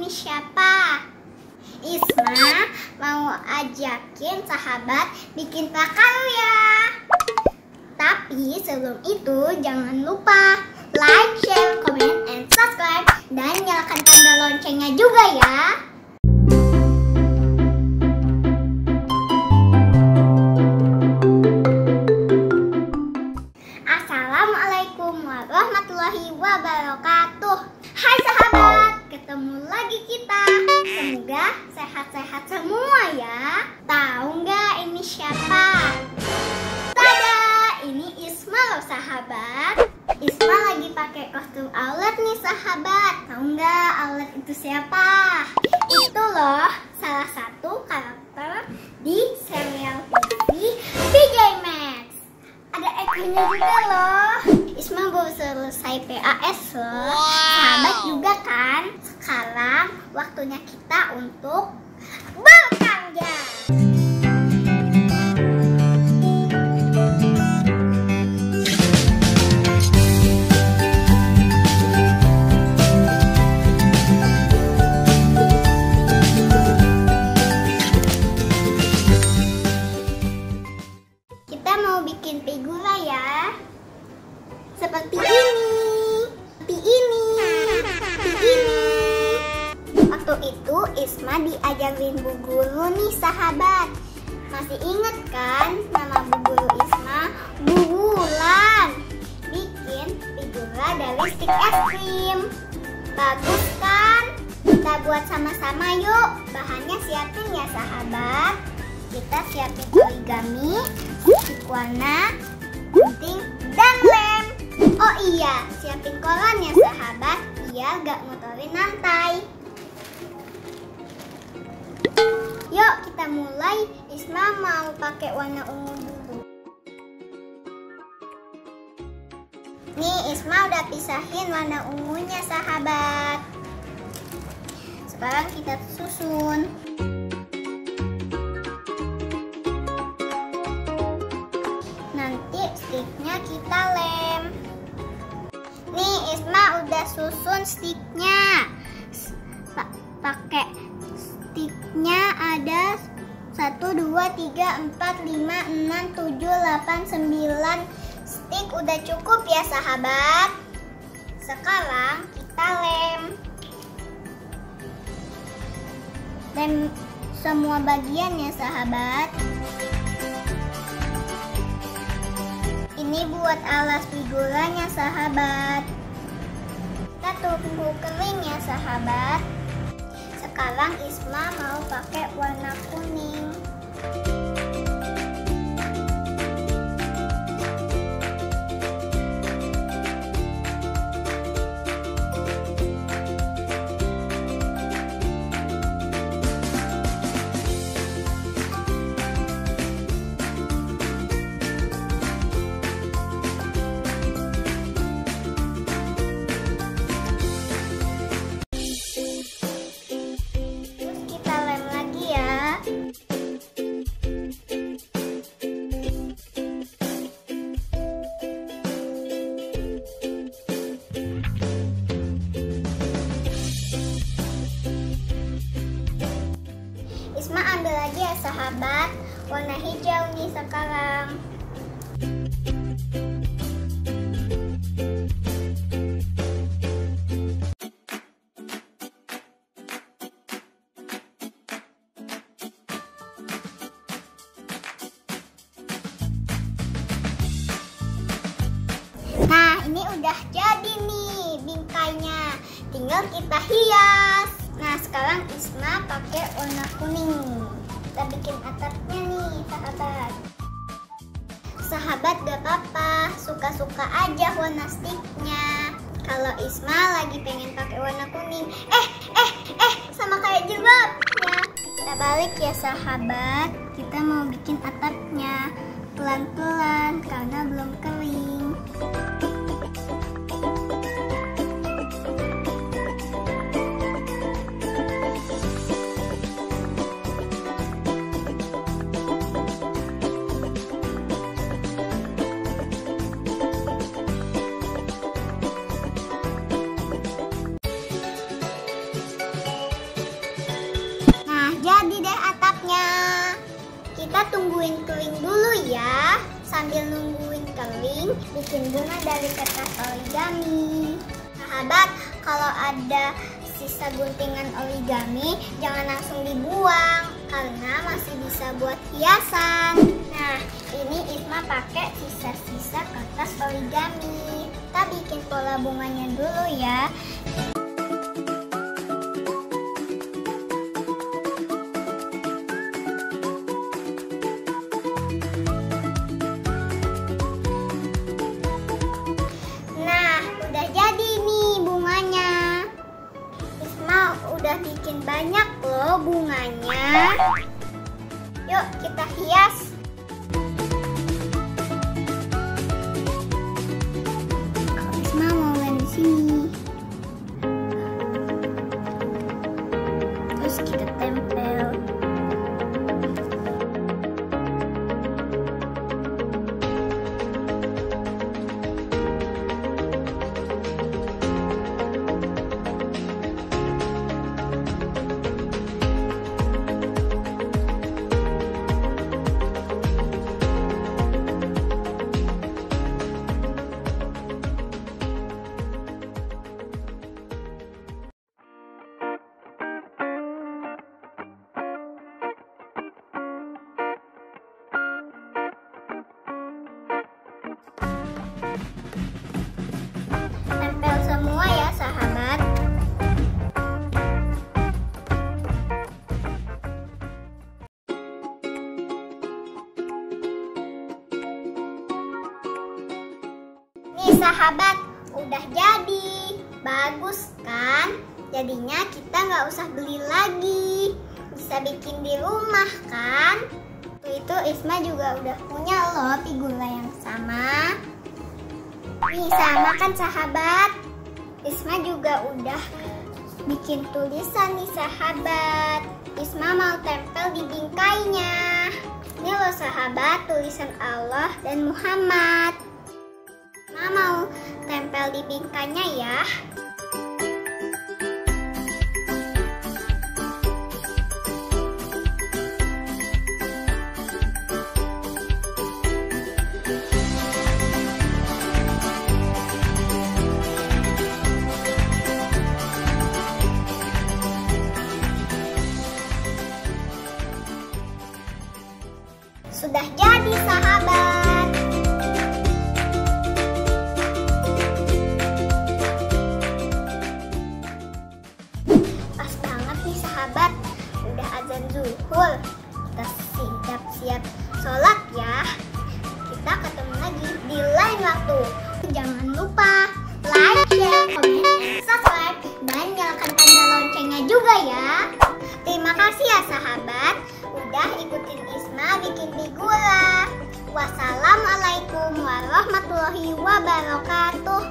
ini siapa? Isma mau ajakin sahabat bikin prakarya. Tapi sebelum itu jangan lupa like, share, comment, and subscribe. Dan nyalakan tanda loncengnya juga ya. Assalamualaikum warahmatullahi wabarakatuh. Hai sahabat, ketemu lagi kita. Semoga sehat-sehat semua ya. Tahu nggak ini siapa? Tada, ini Isma loh sahabat. Isma lagi pakai kostum Owlet nih sahabat. Tahu nggak Owlet itu siapa? Itu loh salah satu karakter di serial TV PJ Max. Ada ekornya juga loh. Isma baru selesai PAS loh. Sahabat juga kan? Sekarang waktunya kita untuk berkarya. Kita mau bikin figura ya. Seperti ini. Waktu itu Isma diajarin Bu Guru nih sahabat. Masih inget kan nama Bu Guru Isma? Bu Wulan. Bikin figura dari stik es krim. Bagus kan? Kita buat sama-sama yuk. Bahannya siapin ya sahabat. Kita siapin origami, stik warna, gunting, dan lem. Oh iya, siapin koran ya sahabat, biar gak ngotorin lantai. Yuk kita mulai. Isma mau pakai warna ungu dulu. Nih Isma udah pisahin warna ungunya sahabat. Sekarang kita susun. Nanti stiknya kita lem. Nih Isma udah susun stiknya. Pakai stiknya ada 1, 2, 3, 4, 5, 6, 7, 8, 9 stik udah cukup ya sahabat. Sekarang kita lem. Lem semua bagian ya sahabat. Ini buat alas figuranya sahabat. Kita tunggu kering ya sahabat. Sekarang Isma mau pakai warna kuning. Isma ambil lagi ya sahabat, warna hijau nih sekarang. Nah ini udah jadi nih bingkainya, tinggal kita hias. Nah sekarang Isma pakai warna kuning. Kita bikin atapnya nih sahabat. Sahabat gak apa-apa, suka-suka aja warna stiknya. Kalau Isma lagi pengen pakai warna kuning, sama kayak jilbabnya. Kita balik ya sahabat. Kita mau bikin atapnya pelan-pelan karena belum kering. Kita tungguin kering dulu ya. Sambil nungguin kering, bikin bunga dari kertas origami. Sahabat, kalau ada sisa guntingan origami, jangan langsung dibuang karena masih bisa buat hiasan. Nah, ini Isma pakai sisa-sisa kertas origami. Kita bikin pola bunganya dulu ya. Udah bikin banyak loh bunganya. Yuk kita hias. Isma mau main di sini. Terus kita tempel. Tempel semua ya sahabat. Nih sahabat, udah jadi. Bagus kan? Jadinya kita nggak usah beli lagi. Bisa bikin di rumah kan? Itu Isma juga udah punya loh figura yang sama. Nih sama kan sahabat. Isma juga udah bikin tulisan nih sahabat. Isma mau tempel di bingkainya. Ini loh sahabat, tulisan Allah dan Muhammad. Isma mau tempel di bingkainya ya. Sudah jadi sahabat. Pas banget nih sahabat, udah azan zuhur. Kita siap-siap sholat ya. Kita ketemu lagi di lain waktu. Jangan lupa like, share, komen, dan subscribe, dan nyalakan tanda loncengnya juga ya. Terima kasih ya sahabat, udah ikutin Isma bikin figura. Wassalamualaikum warahmatullahi wabarakatuh.